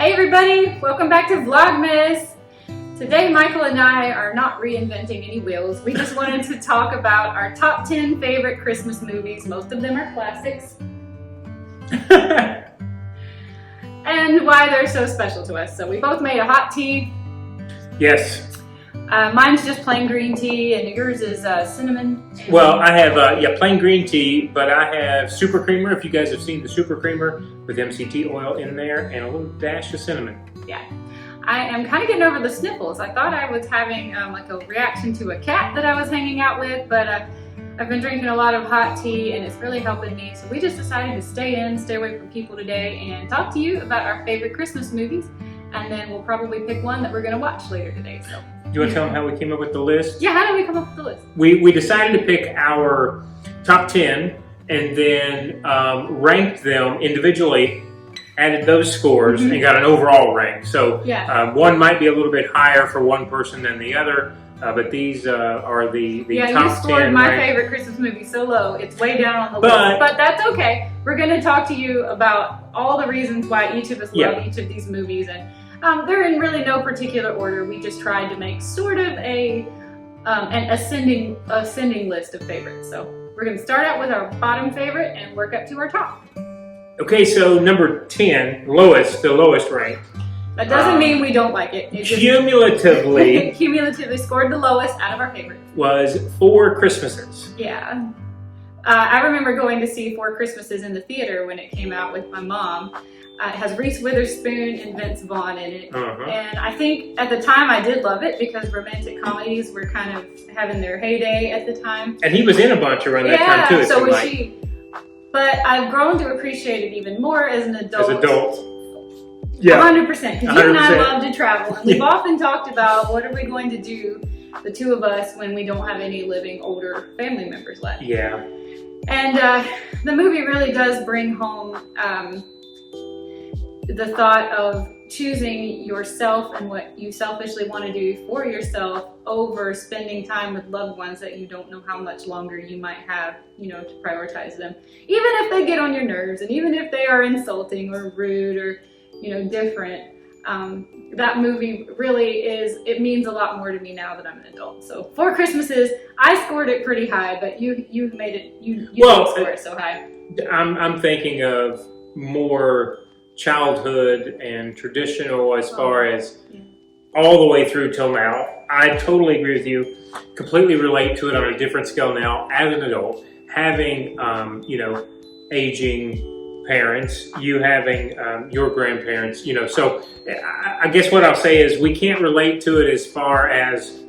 Hey everybody, welcome back to Vlogmas. Today Michael and I are not reinventing any wheels. We just wanted to talk about our top 10 favorite Christmas movies. Most of them are classics. And why they're so special to us. So we both made a hot tea. Yes. Mine's just plain green tea and yours is cinnamon. Well, I have plain green tea, but I have super creamer, if you guys have seen the super creamer, with MCT oil in there and a little dash of cinnamon. Yeah. I am kind of getting over the sniffles. I thought I was having like a reaction to a cat that I was hanging out with, but I've been drinking a lot of hot tea and it's really helping me. So we just decided to stay away from people today and talk to you about our favorite Christmas movies. And then we'll probably pick one that we're going to watch later today. So, do you want to tell them how we came up with the list? Yeah, how did we come up with the list? We decided to pick our top 10 and then ranked them individually, added those scores, and got an overall rank. So one might be a little bit higher for one person than the other, but these are the top 10. Yeah, you scored my favorite Christmas movie so low, it's way down on the list. But that's okay. We're going to talk to you about all the reasons why each of us love each of these movies. And they're in really no particular order. We just tried to make sort of an ascending list of favorites. So we're going to start out with our bottom favorite and work up to our top. Okay, so number 10, the lowest rank. That doesn't mean we don't like it. Cumulatively scored the lowest out of our favorites. Was Four Christmases. Yeah. I remember going to see Four Christmases in the theater when it came out with my mom. It has Reese Witherspoon and Vince Vaughn in it. And I think at the time I did love it because romantic comedies were kind of having their heyday at the time. And he was in a bunch around that time too. So was she. But I've grown to appreciate it even more as an adult. 100%. Because you and I love to travel. And we've often talked about what are we going to do, the two of us, when we don't have any living older family members left. Yeah. And the movie really does bring home the thought of choosing yourself and what you selfishly want to do for yourself over spending time with loved ones that you don't know how much longer you might have, to prioritize them. Even if they get on your nerves and even if they are insulting or rude or, different, that movie really it means a lot more to me now that I'm an adult. So Four Christmases, I scored it pretty high, but you made it, you didn't score it so high. I'm thinking of more childhood and traditional as far as all the way through till now. I totally agree with you. Completely relate to it on a different scale now as an adult. Having, aging parents, you having your grandparents, so I guess what I'll say is we can't relate to it as far as,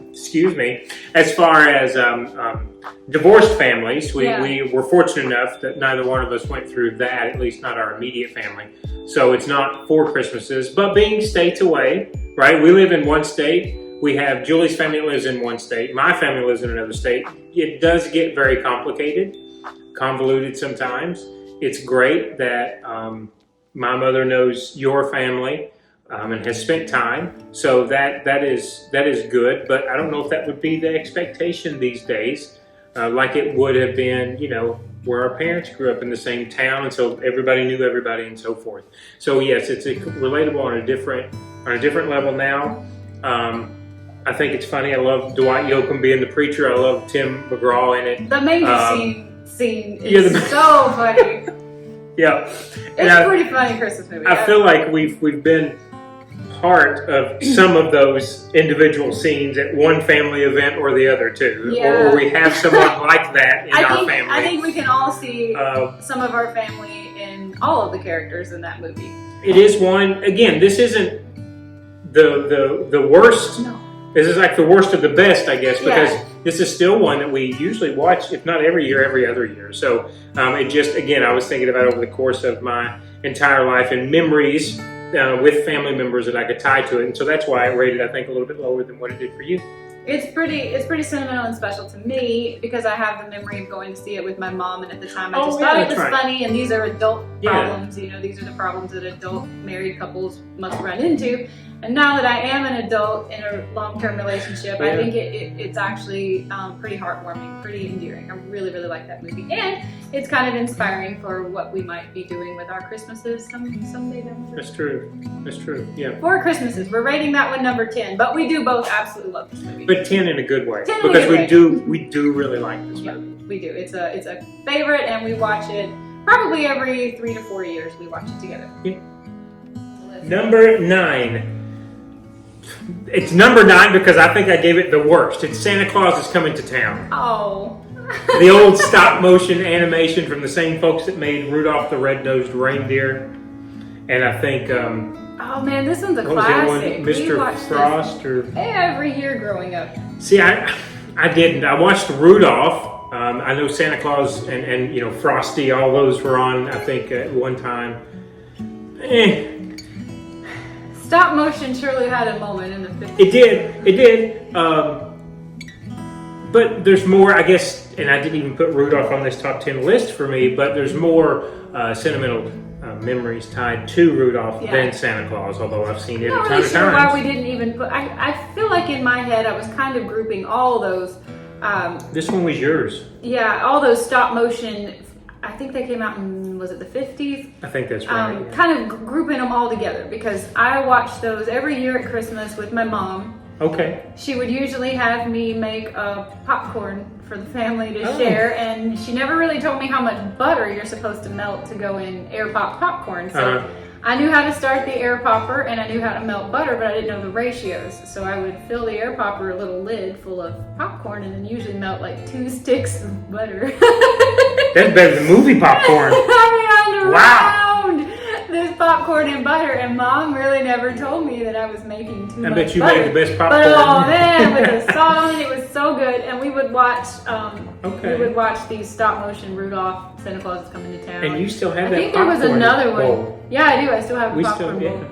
divorced families. We were fortunate enough that neither one of us went through that, at least not our immediate family. So it's not Four Christmases, but being states away, right? We live in one state. We have Julie's family lives in one state. My family lives in another state. It does get very complicated, convoluted sometimes. It's great that my mother knows your family and has spent time. So that is good, but I don't know if that would be the expectation these days, like it would have been, where our parents grew up in the same town, and so everybody knew everybody and so forth. So yes, it's relatable on a different level now. I think it's funny. I love Dwight Yoakam being the preacher. I love Tim McGraw in it. The manger scene is so funny. Yeah, it's a pretty funny Christmas movie. I feel like we've been part of some of those individual scenes at one family event or the other too, or we have someone like that in our family. I think we can all see some of our family in all of the characters in that movie. It is one. Again, this isn't the worst. No. This is like the worst of the best, I guess, because this is still one that we usually watch, if not every year, every other year. So it just, again, I was thinking about over the course of my entire life and memories with family members that I could tie to it. And so that's why I rated, I think, a little bit lower than what it did for you. It's pretty sentimental and special to me because I have the memory of going to see it with my mom, and at the time I just thought it was funny, and these are adult problems, these are the problems that adult married couples must run into. And now that I am an adult in a long-term relationship, I think it's actually pretty heartwarming, pretty endearing. I really, really like that movie. And it's kind of inspiring for what we might be doing with our Christmases someday down the road. That's true. That's true. Yeah. 4 Christmases. We're rating that one number 10, but we do both absolutely love this movie. But 10 in a good way. 10 in a because good we do really like this Yeah, movie. we do. It's a favorite, and we watch it probably every 3 to 4 years. We watch it together. Yeah. Number 9. It's number 9 because I think I gave it the worst. It's Santa Claus is Coming to Town. Oh. The old stop motion animation from the same folks that made Rudolph the Red-Nosed Reindeer. And I think, oh man, this one's a what was the other classic. one? We Mr. watched Frost this or... every year growing up. See, I didn't. I watched Rudolph. I know Santa Claus and Frosty, all those were on, I think, at one time. Stop motion surely had a moment in the 50s. It did. But there's more, I guess, and I didn't even put Rudolph on this top 10 list for me, but there's more sentimental memories tied to Rudolph than Santa Claus, although I've seen it a ton of times. I'm not really sure why we didn't even put, I feel like in my head I was kind of grouping all those. This one was yours. Yeah, all those stop motion, I think they came out in, was it the 50s? I think that's right. Yeah. Kind of grouping them all together because I watched those every year at Christmas with my mom. Okay. She would usually have me make popcorn for the family to share, and she never really told me how much butter you're supposed to melt to go in air pop popcorn. So I knew how to start the air popper and I knew how to melt butter, but I didn't know the ratios. So I would fill the air popper a little lid full of popcorn and then usually melt like 2 sticks of butter. That's better than movie popcorn. I mean, this popcorn and butter, and Mom really never told me that I was making too much butter. I bet you made the best popcorn. But oh man, with the salt on it, it was so good. And we would watch, these stop motion Rudolph, Santa Claus is Coming to Town. And you still have that I think there was another one. bowl. Yeah, I do. I still have the popcorn bowl.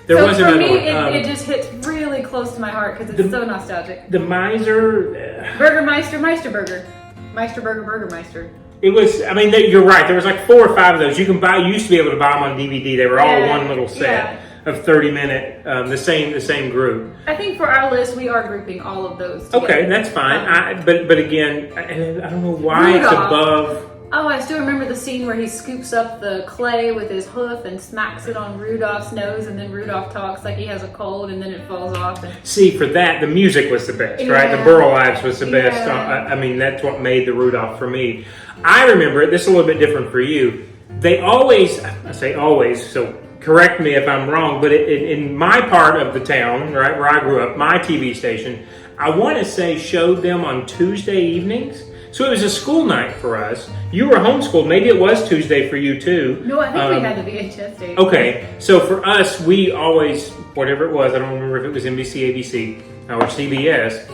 There was another one. For me, one. it just hits really close to my heart because it's so nostalgic. The Miser... Burgermeister, Meisterburger. Meisterburger, Burgermeister. It was, I mean, you're right. There was like 4 or 5 of those. You used to be able to buy them on DVD. They were all one little set of 30-minute, the same group. I think for our list, we are grouping all of those together. Okay, that's fine. But again, I don't know why Rudolph. It's above. Oh, I still remember the scene where he scoops up the clay with his hoof and smacks it on Rudolph's nose, and then Rudolph talks like he has a cold, and then it falls off. See, for that, the music was the best, right? The Burl Ives was the best. I mean, that's what made the Rudolph for me. I remember it. This is a little bit different for you. They always, I say always, so correct me if I'm wrong, but in my part of the town, right, where I grew up, my TV station, I want to say showed them on Tuesday evenings. So it was a school night for us. You were homeschooled. Maybe it was Tuesday for you too. No, I think we had the VHS tape. Okay, so for us, we always, whatever it was, I don't remember if it was NBC, ABC, or CBS,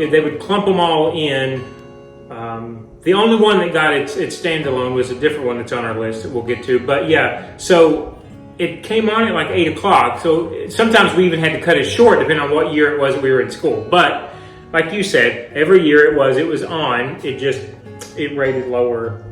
they would clump them all in. The only one that got its standalone was a different one that's on our list that we'll get to. But yeah, so it came on at like 8 o'clock. So sometimes we even had to cut it short depending on what year it was that we were in school. But like you said, every year it was on. It rated lower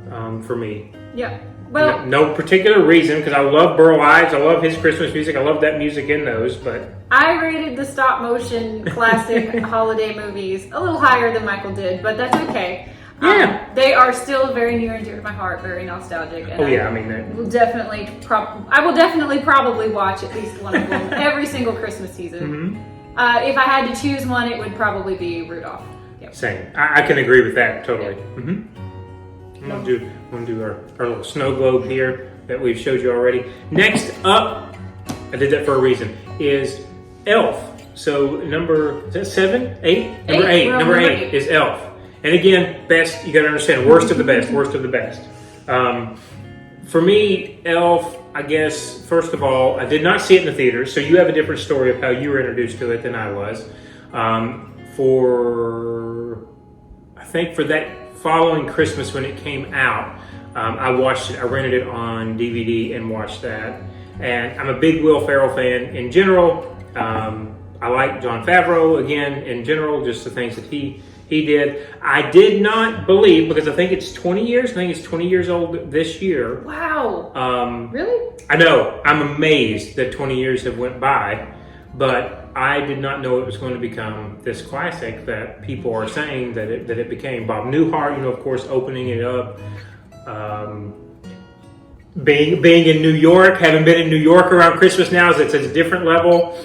for me. Yeah. Well, no particular reason, because I love Burl Ives, I love his Christmas music, I love that music in those, but... I rated the stop motion classic holiday movies a little higher than Michael did, but that's okay. Yeah. They are still very near and dear to my heart, very nostalgic. And I will definitely probably watch at least one of them every single Christmas season. Mm-hmm. If I had to choose one, it would probably be Rudolph. Yep. Same. I can agree with that totally. Yeah. Mm-hmm. I'm gonna do our little snow globe here that we've showed you already. Next up, I did that for a reason, is Elf. So number 7, 8? Number 8. Number 8 is Elf. And again, best, you gotta understand, worst of the best, worst of the best. For me, Elf, I guess, first of all, I did not see it in the theaters, so you have a different story of how you were introduced to it than I was. I think for that following Christmas when it came out, I watched it, I rented it on DVD and watched that. And I'm a big Will Ferrell fan in general. I like Jon Favreau, again, in general, just the things that he did. I did not believe, because I think it's 20 years, I think it's 20 years old this year. Wow. Really? I know, I'm amazed that 20 years have went by, but I did not know it was going to become this classic that people are saying that it became. Bob Newhart, of course, opening it up. Being in New York, having been in New York around Christmas now, it's at a different level.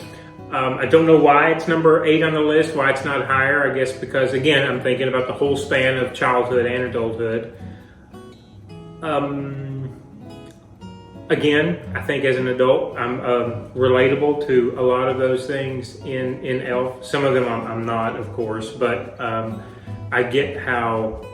I don't know why it's number 8 on the list, why it's not higher. I guess because, again, I'm thinking about the whole span of childhood and adulthood. Again, I think as an adult, I'm relatable to a lot of those things in Elf. Some of them I'm not, of course, but I get how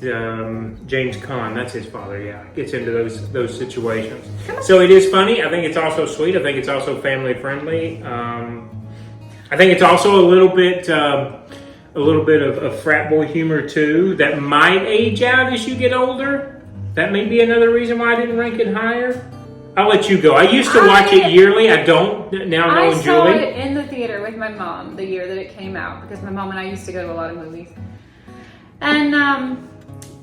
James Caan, that's his father, gets into those situations. So it is funny. I think it's also sweet. I think it's also family friendly. I think it's also a little bit of frat boy humor too that might age out as you get older. That may be another reason why I didn't rank it higher. I'll let you go. I used to watch it yearly. I don't now. Knowing Julie, I saw it in the theater with my mom the year that it came out because my mom and I used to go to a lot of movies. And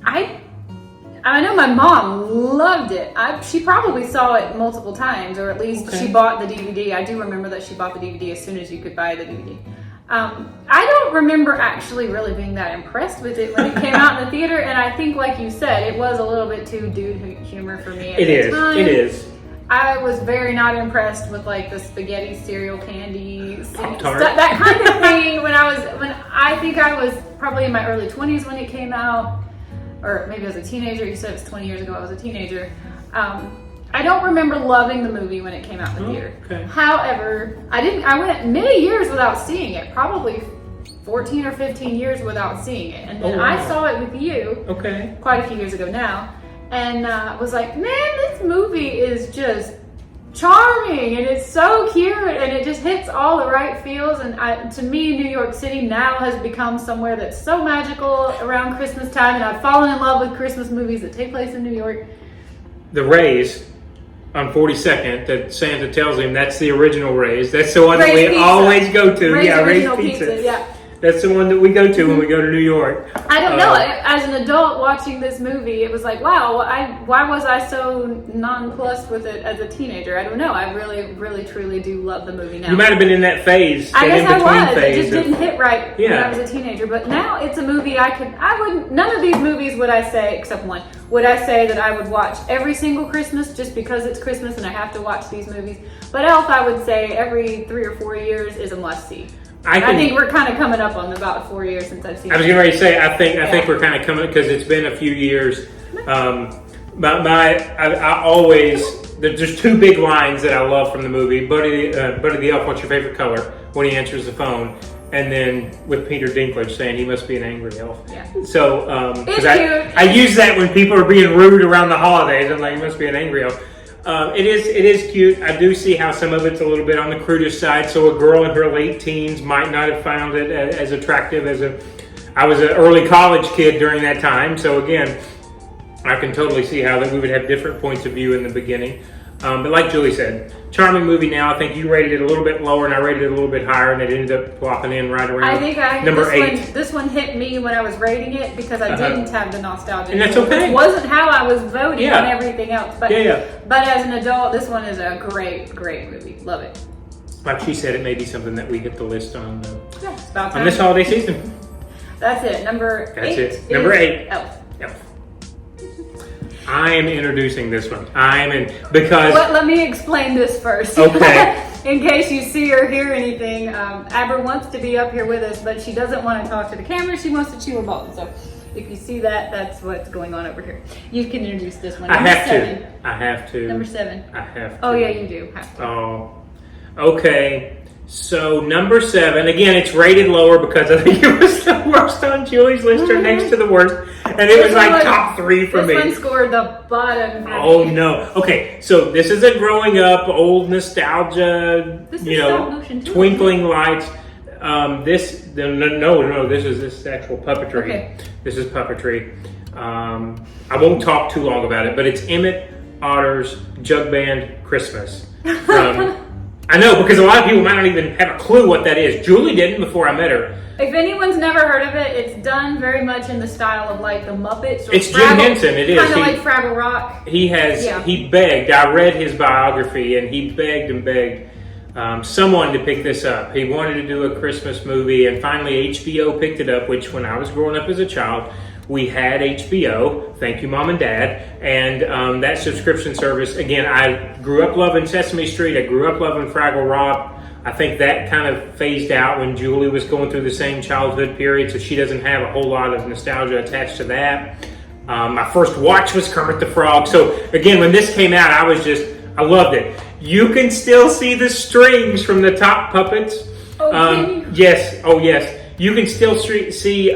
I know my mom loved it. She probably saw it multiple times, or at least she bought the DVD. I do remember that she bought the DVD as soon as you could buy the DVD. I don't remember actually really being that impressed with it when it came out in the theater, and I think, like you said, it was a little bit too dude humor for me at the time. It is. I was very not impressed with like the spaghetti cereal candy stuff, that kind of thing. When I think I was probably in my early 20s when it came out, or maybe I was a teenager. You said it was 20 years ago. I was a teenager. I don't remember loving the movie when it came out in the theater. Okay. However, I went many years without seeing it, probably 14 or 15 years without seeing it. And then I saw it with you quite a few years ago now, and was like, man, this movie is just charming, and it's so cute, and it just hits all the right feels. And to me, New York City now has become somewhere that's so magical around Christmas time, and I've fallen in love with Christmas movies that take place in New York. The Rays on 42nd that Santa tells him that's the original Rays. That's the one that we always go to. Ray's Pizza. Yeah. That's the one that we go to when we go to New York. I don't know. As an adult watching this movie, it was like, wow, why was I so nonplussed with it as a teenager? I don't know. I really, really, truly do love the movie now. You might have been in that phase. I guess I was. It just didn't hit right when I was a teenager. But now it's a movie none of these movies would I say, except one, would I say that I would watch every single Christmas just because it's Christmas and I have to watch these movies. But Elf, I would say every 3 or 4 years is a must-see. I think we're kind of coming up on about 4 years since I've seen it. I was getting ready to say, I think we're kind of coming, because it's been a few years. I always, there's 2 big lines that I love from the movie. Buddy the Elf, what's your favorite color? When he answers the phone. And then with Peter Dinklage saying he must be an angry elf. Yeah. So, because I use that when people are being rude around the holidays. I'm like, he must be an angry elf. It is cute. I do see how some of it's a little bit on the crudish side. So a girl in her late teens might not have found it as attractive as I was an early college kid during that time. So again, I can totally see how that we would have different points of view in the beginning. But like Julie said, charming movie now. I think you rated it a little bit lower and I rated it a little bit higher, and it ended up plopping in right around number 8. This one hit me when I was rating it because I didn't have the nostalgia. And that's okay. It wasn't how I was voting on everything else. But, but as an adult, this one is a great, great movie. Love it. Like she said, it may be something that we hit the list on on this holiday season. That's it. Number 8. Number 8. Elf. I am introducing this one. Because... Let me explain this first. Okay. In case you see or hear anything, Aber wants to be up here with us, but she doesn't want to talk to the camera. She wants to chew her bone. So if you see that, that's what's going on over here. You can introduce this one. I have to. Number 7. I have to. Oh, yeah, you do have to. Oh, okay. So number 7, again, it's rated lower because I think it was the worst on Julie's list or next to the worst. And it was like top 3 for me. This one scored the bottom. Oh, no. Okay, so this is a growing up, old nostalgia, twinkling lights. This is actual puppetry. Okay. This is puppetry. I won't talk too long about it, but it's Emmett Otter's Jug Band Christmas. I know, because a lot of people might not even have a clue what that is. Julie didn't before I met her. If anyone's never heard of it, it's done very much in the style of like the Muppets. Or it's Jim Henson, it is. Kind of like Fraggle Rock. He begged, I read his biography, and he begged and begged someone to pick this up. He wanted to do a Christmas movie, and finally HBO picked it up, which when I was growing up as a child we had HBO. Thank you, Mom and Dad. And that subscription service, again, I grew up loving Sesame Street. I grew up loving Fraggle Rock. I think that kind of phased out when Julie was going through the same childhood period, so she doesn't have a whole lot of nostalgia attached to that. My first watch was Kermit the Frog. So again, when this came out, I loved it. You can still see the strings from the top puppets. Yes. Oh, yes. You can still see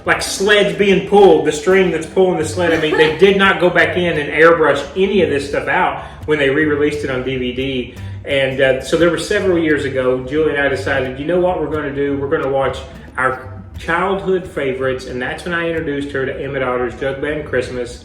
like sleds being pulled, the string that's pulling the sled. I mean, they did not go back in and airbrush any of this stuff out when they re-released it on DVD. And so there were several years ago, Julie and I decided, you know what we're going to do? We're going to watch our childhood favorites, and that's when I introduced her to Emmett Otter's Jug Band Christmas.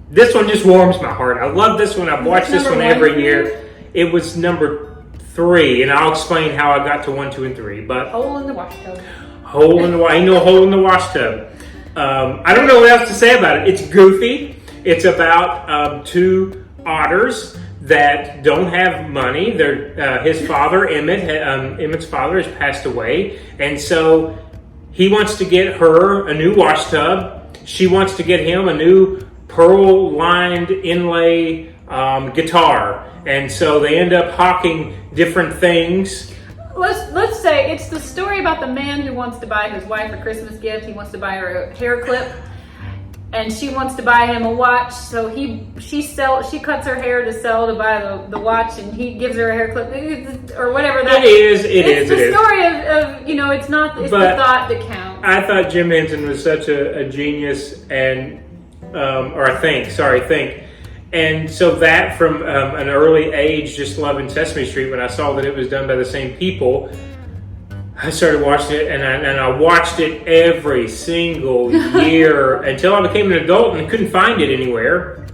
This one just warms my heart. I love this one. I've watched this one every year. It was number 3, and I'll explain how I got to 1, 2, and 3. But Hole in the washtub. Hole in the hole in the washtub. I don't know what else to say about it. It's goofy. It's about 2 otters that don't have money. His father, Emmett's father, has passed away, and so he wants to get her a new wash tub. She wants to get him a new pearl-lined inlay guitar, and so they end up hawking different things. Let's say it's the story about the man who wants to buy his wife a Christmas gift. He wants to buy her a hair clip. And she wants to buy him a watch, so she cuts her hair to sell to buy the watch, and he gives her a hair clip or whatever that is. It's the story of it's the thought that counts. I thought Jim Henson was such a genius, and think. And so that from an early age, just loving Sesame Street, when I saw that it was done by the same people, I started watching it, and I watched it every single year until I became an adult and couldn't find it anywhere.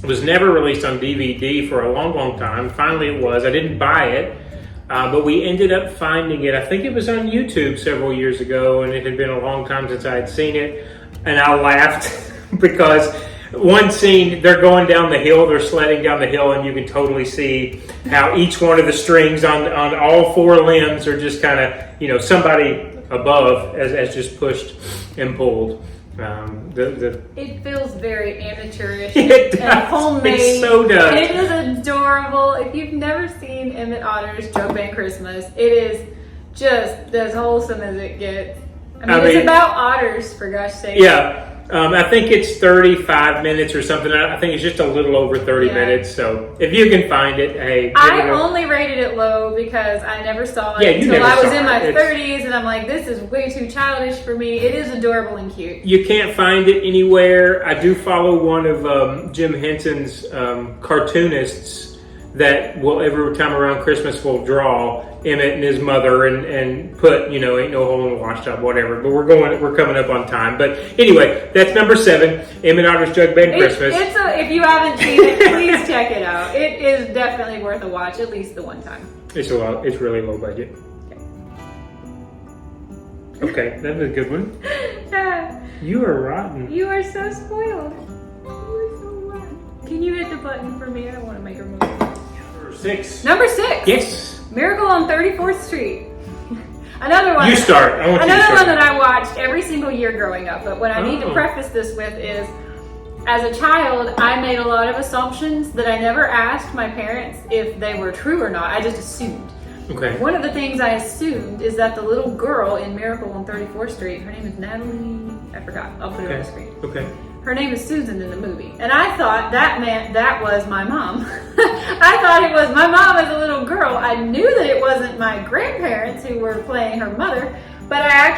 It was never released on DVD for a long, long time. Finally it was. I didn't buy it, but we ended up finding it. I think it was on YouTube several years ago, and it had been a long time since I had seen it. And I laughed because one scene, they're going down the hill, they're sledding down the hill, and you can totally see how each one of the strings on all 4 limbs are just kind of, somebody above has just pushed and pulled. It feels very amateurish and homemade. It so does. It is adorable. If you've never seen Emmett Otter's Jug Band Christmas, it is just as wholesome as it gets. I mean, it's about otters, for gosh sake. Yeah. I think it's 35 minutes or something. I think it's just a little over 30 minutes. So if you can find it, hey. I only rated it low because I never saw it until I was in my 30s, and I'm like, this is way too childish for me. It is adorable and cute. You can't find it anywhere. I do follow one of Jim Henson's cartoonists that will every time around Christmas will draw Emmett and his mother and put, ain't no hole in the wash tub, whatever. But we're coming up on time. But anyway, that's number 7, Emmett Otter's Jug Band Christmas. If you haven't seen it, please check it out. It is definitely worth a watch, at least the one time. It's really low budget. Okay, that was a good one. You are rotten. You are so spoiled. You are so rotten. Can you hit the button for me? I want to make her move. Number 6. Yes. Miracle on 34th Street. Another one. You start. Another one that I watched every single year growing up. But what I need to preface this with is, as a child, I made a lot of assumptions that I never asked my parents if they were true or not. I just assumed. Okay. One of the things I assumed is that the little girl in Miracle on 34th Street, her name is Natalie. I forgot. I'll put it on the screen. Okay. Her name is Susan in the movie. And I thought that meant that was my mom. I thought it was my mom as a little girl. I knew that it wasn't my grandparents who were playing her mother, but I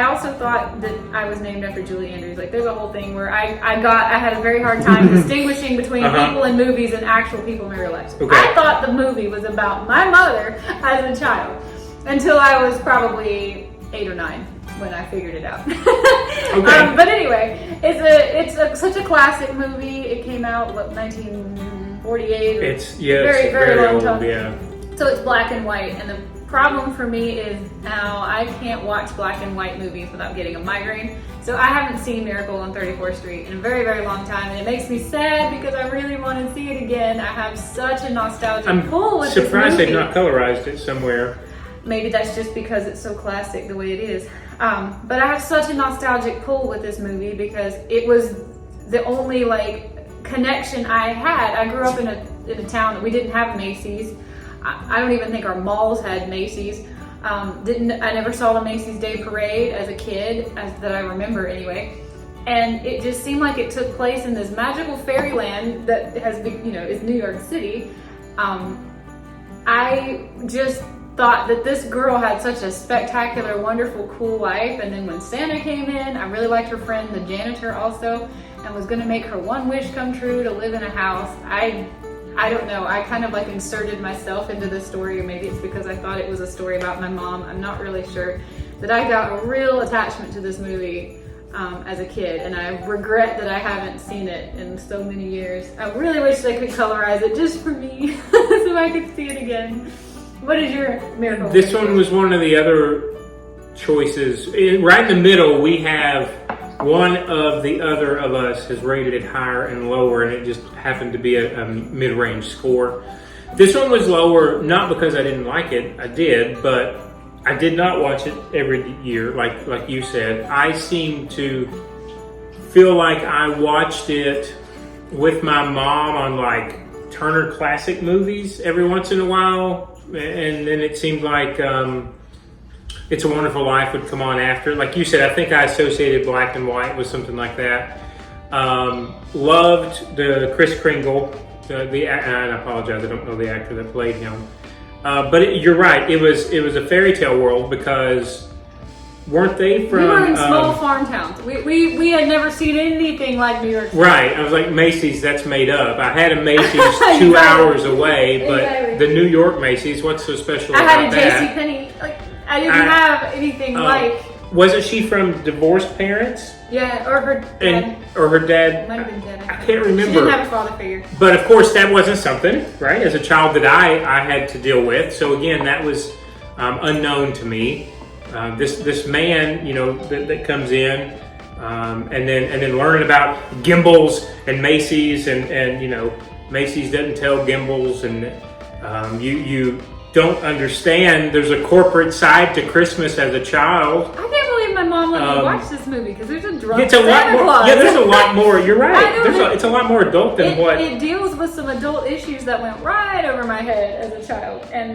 also thought that I was named after Julie Andrews. Like, there's a whole thing where I had a very hard time distinguishing between people in movies and actual people in real life. Okay. I thought the movie was about my mother as a child until I was probably 8 or 9. When I figured it out. Okay. But anyway, it's such a classic movie. It came out 1948. It's very long old, time. yeah. So it's black and white, and the problem for me is now I can't watch black and white movies without getting a migraine. So I haven't seen Miracle on 34th Street in a very, very long time, and it makes me sad because I really want to see it again. I have such a nostalgic pull with this movie. I'm surprised they've not colorized it somewhere. Maybe that's just because it's so classic the way it is. But I have such a nostalgic pull with this movie because it was the only like connection I had. I grew up in a town that we didn't have Macy's. I don't even think our malls had Macy's. I never saw the Macy's Day Parade as a kid, that I remember anyway. And it just seemed like it took place in this magical fairyland that has, is New York City. I just thought that this girl had such a spectacular, wonderful, cool life. And then when Santa came in, I really liked her friend, the janitor, also, and was gonna make her one wish come true to live in a house. I don't know, I kind of like inserted myself into the story, or maybe it's because I thought it was a story about my mom. I'm not really sure. That I got a real attachment to this movie as a kid, and I regret that I haven't seen it in so many years. I really wish they could colorize it just for me so I could see it again. What is your miracle? This one was one of the other choices. Right in the middle, we have one of the other of us has rated it higher and lower, and it just happened to be a mid-range score. This one was lower, not because I didn't like it. I did, but I did not watch it every year, like you said. I seem to feel like I watched it with my mom on like Turner Classic Movies every once in a while. And then it seemed like It's a Wonderful Life would come on after. Like you said, I think I associated black and white with something like that. Loved the Kris Kringle. And I apologize, I don't know the actor that played him. But you're right, it was a fairy tale world because weren't they from... We were in small farm towns. We had never seen anything like New York City. Right, I was like, Macy's, that's made up. I had a Macy's 2 hours away, but the New York Macy's, what's so special about that? I had a JCPenney. Like, I didn't have anything like... Wasn't she from divorced parents? Yeah, or her dad. Or her dad. Might have been dead. I can't remember. She didn't have a father figure. But of course, that wasn't something, right, as a child that I had to deal with. So again, that was unknown to me. This man, that comes in, and then learning about Gimbels and Macy's, and Macy's doesn't tell Gimbels, and you don't understand there's a corporate side to Christmas as a child. I can't believe my mom let me watch this movie because there's a drunk It's a lot more. Claus. Yeah, there's a lot more. You're right. It's a lot more adult than what. It deals with some adult issues that went right over my head as a child, and.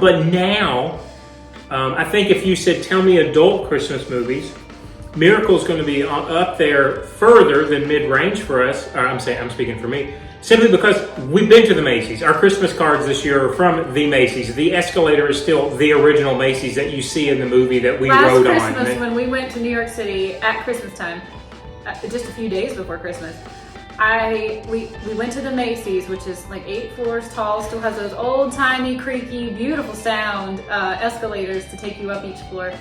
But now, I think if you said, "Tell me adult Christmas movies," Miracle's going to be up there further than mid-range for us. I'm speaking for me. Simply because we've been to the Macy's. Our Christmas cards this year are from the Macy's. The escalator is still the original Macy's that you see in the movie that we rode on. Last Christmas, when we went to New York City at Christmas time, just a few days before Christmas, we went to the Macy's, which is like 8 floors tall, still has those old-timey, creaky, beautiful sound escalators to take you up each floor.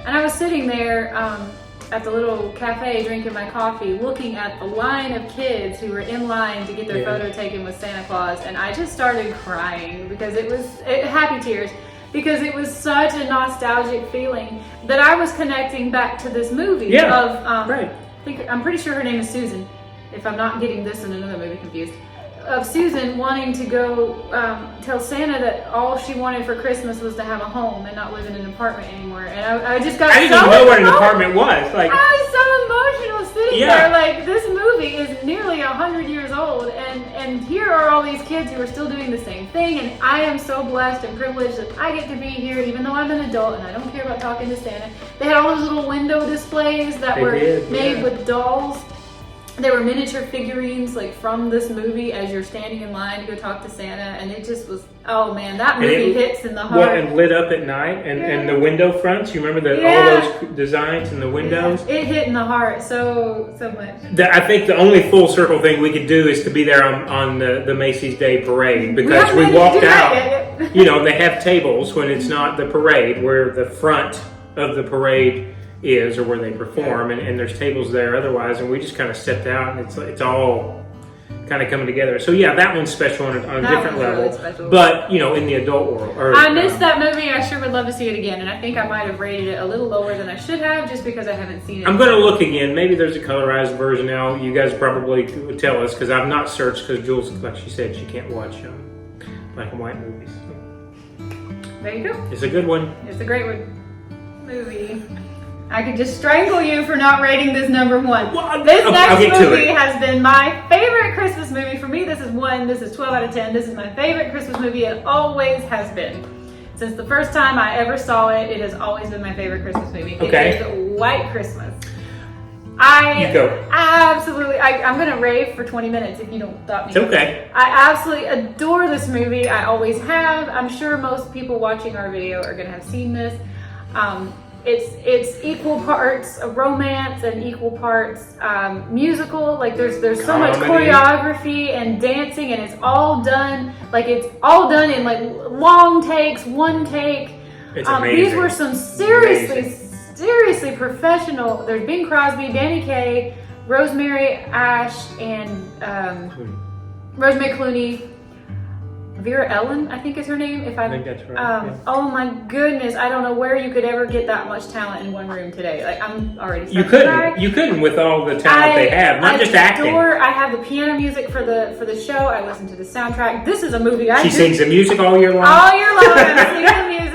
And I was sitting there at the little cafe drinking my coffee, looking at the line of kids who were in line to get their photo taken with Santa Claus, and I just started crying because it was happy tears, because it was such a nostalgic feeling that I was connecting back to this movie. Right. I'm pretty sure her name is Susan, if I'm not getting this in another movie confused. Of Susan wanting to go tell Santa that all she wanted for Christmas was to have a home and not live in an apartment anymore. And I just got I didn't even know what an apartment was. Like, I was so emotional sitting there. Like, this movie is nearly 100 years old, and here are all these kids who are still doing the same thing, and I am so blessed and privileged that I get to be here even though I'm an adult and I don't care about talking to Santa. They had all those little window displays that were made with dolls. There were miniature figurines like from this movie as you're standing in line to go talk to Santa, and it just was, oh man, that movie hits in the heart. And lit up at night, and the window fronts, you remember all those designs in the windows? Yeah. It hit in the heart so much. I think the only full circle thing we could do is to be there on the Macy's Day Parade, because we walked out, they have tables when it's not the parade, where the front of the parade is, or where they perform, and there's tables there otherwise, and we just kind of stepped out, and it's all kind of coming together. So yeah, that one's special on a different level. Really, but in the adult world. I missed that movie. I sure would love to see it again, and I think I might have rated it a little lower than I should have, just because I haven't seen it. I'm going to look again. Maybe there's a colorized version now. You guys probably would tell us, because I've not searched, because Jules, like she said, she can't watch black and white movies. There you go. It's a good one. It's a great movie. I could just strangle you for not rating this number one. Well, This I'll get next to movie it. has been my favorite Christmas movie. For me, this is 1. This is 12 out of 10. This is my favorite Christmas movie. It always has been. Since the first time I ever saw it, it has always been my favorite Christmas movie. Okay. It is White Christmas. You go. Absolutely, I'm gonna rave for 20 minutes if you don't stop me. It's okay. I absolutely adore this movie. I always have. I'm sure most people watching our video are gonna have seen this. It's equal parts romance and equal parts musical. Like there's so much Comedy. choreography and dancing, and it's all done in like long takes, one take. It's amazing. These were some seriously professional. There's Bing Crosby, Danny Kaye, Rosemary Ash, and Rosemary Clooney. Vera Ellen, I think is her name. I think that's right. Yeah. Oh my goodness, I don't know where you could ever get that much talent in one room today. Like I'm already. You couldn't with all the talent they have, not just acting. I have the piano music for the show. I listen to the soundtrack. This is a movie She sings the music all year long. all year long. I'm singing the music.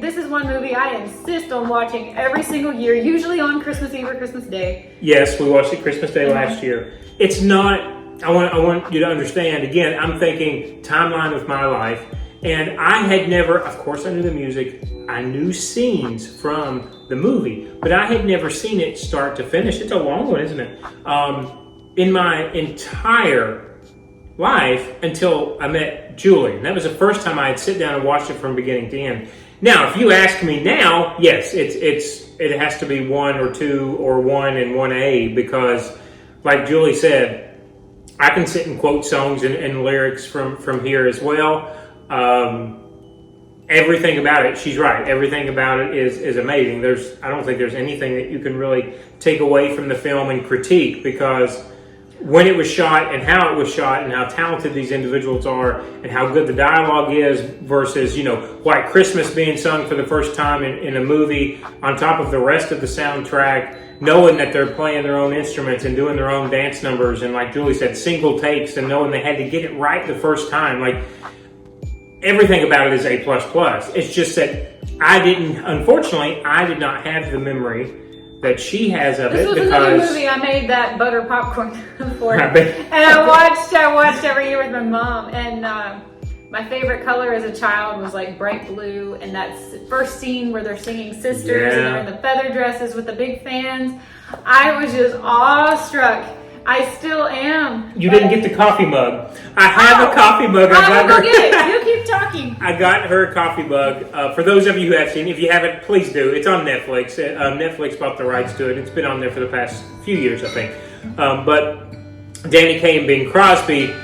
This is one movie I insist on watching every single year, usually on Christmas Eve or Christmas Day. Yes, we watched it Christmas Day last year. It's not. I want you to understand. Again, I'm thinking timeline of my life, and I had never. Of course, I knew the music. I knew scenes from the movie, but I had never seen it start to finish. It's a long one, isn't it? In my entire life until I met Julie, and that was the first time I had sit down and watched it from beginning to end. Now, if you ask me now, yes, it has to be 1 or 2 or 1 and 1A because, like Julie said, I can sit and quote songs and lyrics from here as well. Everything about it, she's right. Everything about it is amazing. I don't think there's anything that you can really take away from the film and critique because when it was shot and how it was shot and how talented these individuals are and how good the dialogue is versus, White Christmas being sung for the first time in a movie on top of the rest of the soundtrack, knowing that they're playing their own instruments and doing their own dance numbers and like Julie said, single takes and knowing they had to get it right the first time. Like everything about it is A++. It's just that unfortunately, I did not have the memory that she has of This it was because another movie I made that butter popcorn for, I bet. and I watched every year with my mom. And my favorite color as a child was like bright blue. And that first scene where they're singing Sisters and they're in the feather dresses with the big fans, I was just awestruck. I still am. You didn't get the coffee mug. I have a coffee mug. I will go get it. You keep talking. I got her a coffee mug. For those of you who have seen, if you haven't, please do. It's on Netflix. Netflix bought the rights to it. It's been on there for the past few years, I think. But Danny Kaye and Bing Crosby,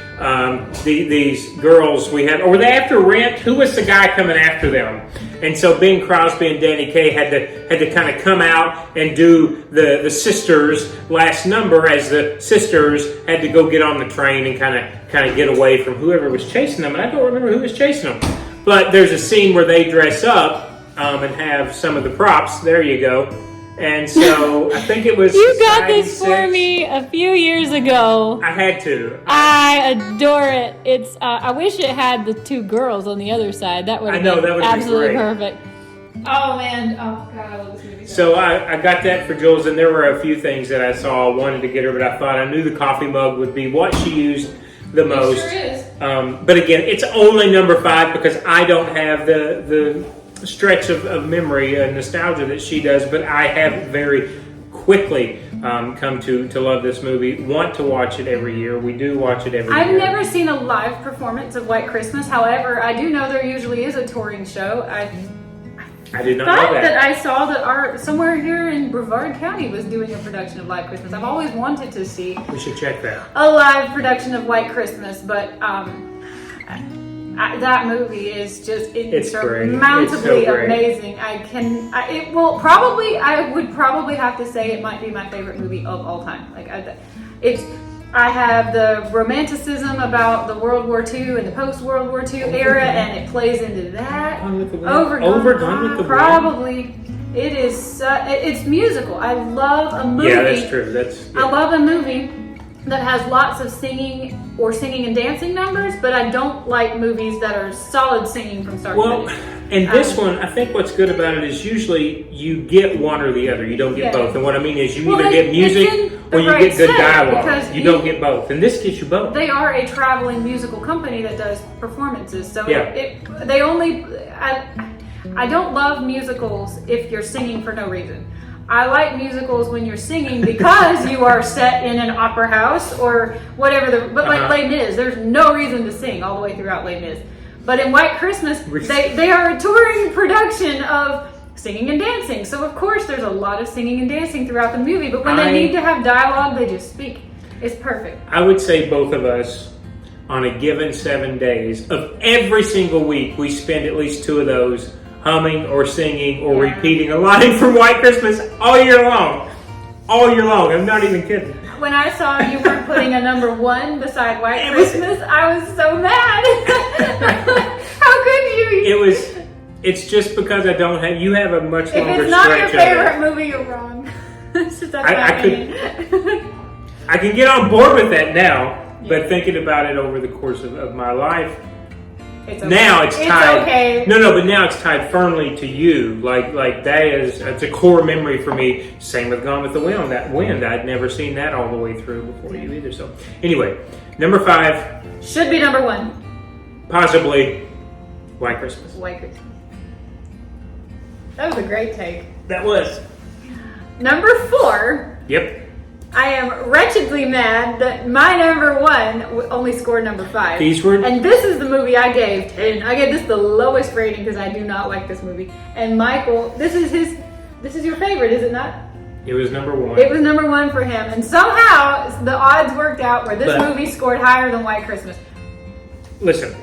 these girls we had, or were they after Rent? Who was the guy coming after them? And so Bing Crosby and Danny Kaye had to kind of come out and do the sisters' last number as the sisters had to go get on the train and kind of get away from whoever was chasing them. And I don't remember who was chasing them. But there's a scene where they dress up and have some of the props. There you go. And so I think it was. You got this for me a few years ago. I had to. I adore it. It's. I wish it had the 2 girls on the other side. That would have been absolutely perfect. Oh man! Oh god, I love this movie. So I got that for Jules, and there were a few things that I saw I wanted to get her, but I thought I knew the coffee mug would be what she used the most. It sure is. But again, it's only number 5 because I don't have the stretch of memory and nostalgia that she does, but I have very quickly come to love this movie, want to watch it every year. We do watch it every year. I've never seen a live performance of White Christmas. However, I do know there usually is a touring show. I did not thought know that. I saw that somewhere here in Brevard County was doing a production of White Christmas. I've always wanted to see We should check that. a live production of White Christmas, but that movie is just insurmountably amazing. I would probably have to say it might be my favorite movie of all time. Like I have the romanticism about the World War II and the post-World War II era, and it plays into that. Gone with the Wind. Gone with the Wind. Probably. It is. It's musical. I love a movie. Yeah, that's true. I love a movie that has lots of singing or singing and dancing numbers, but I don't like movies that are solid singing from start to finish. And this one, I think what's good about it is usually you get one or the other. You don't get both. And what I mean is you either get music or you get good dialogue. You don't get both. And this gets you both. They are a traveling musical company that does performances. So I don't love musicals if you're singing for no reason. I like musicals when you're singing because you are set in an opera house or whatever. But like Les Mis, there's no reason to sing all the way throughout Les Mis. But in White Christmas, they are a touring production of singing and dancing. So of course there's a lot of singing and dancing throughout the movie. But when they need to have dialogue, they just speak. It's perfect. I would say both of us, on a given 7 days, of every single week, we spend at least 2 of those humming or singing or repeating a line from White Christmas all year long. All year long. I'm not even kidding. When I saw you weren't putting a number 1 beside White Christmas, I was so mad. How could you? It's just because I don't have, you have a much longer stretch. If it's not your favorite movie, you're wrong. It's just I can get on board with that now, but thinking about it over the course of my life, it's okay. Now it's tied. Okay. No, but now it's tied firmly to you. Like that is, it's a core memory for me. Same with Gone with the Wind. I'd never seen that all the way through before you either. So anyway, number 5 should be number 1. Possibly White Christmas. White Christmas. That was a great take. That was. Number 4. Yep. I am wretchedly mad that my number 1 only scored number 5. And this is the movie I gave 10. I gave this the lowest rating because I do not like this movie. And Michael, this is your favorite, is it not? It was number 1. It was number 1 for him. And somehow the odds worked out where this movie scored higher than White Christmas. Listen,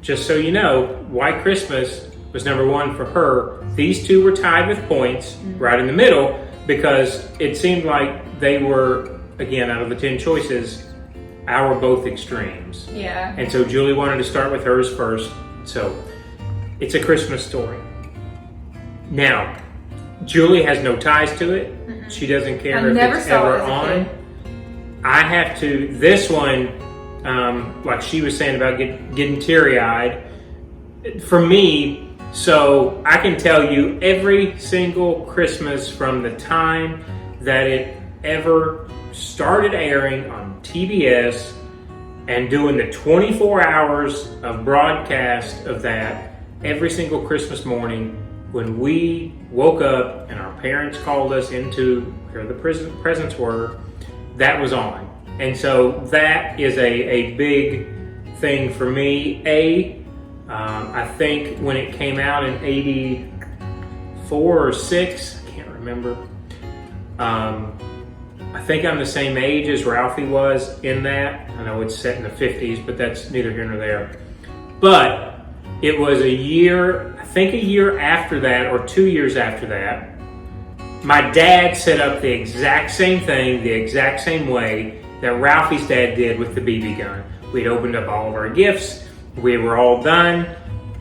just so you know, White Christmas was number 1 for her. These 2 were tied with points right in the middle because it seemed like they were, again, out of the 10 choices, our both extremes. Yeah. And so Julie wanted to start with hers first. So it's A Christmas Story. Now, Julie has no ties to it. Mm-mm. She doesn't care if it's ever on. I have to, this one, like she was saying about getting teary-eyed, for me, so I can tell you every single Christmas from the time that it ever started airing on TBS and doing the 24 hours of broadcast of that every single Christmas morning when we woke up and our parents called us into where the presents were, that was on. And so that is a big thing for me. I think when it came out in 84 or 6, I can't remember. I think I'm the same age as Ralphie was in that. I know it's set in the 50s, but that's neither here nor there. But it was a year after that, or 2 years after that, my dad set up the exact same thing, the exact same way that Ralphie's dad did with the BB gun. We'd opened up all of our gifts. We were all done.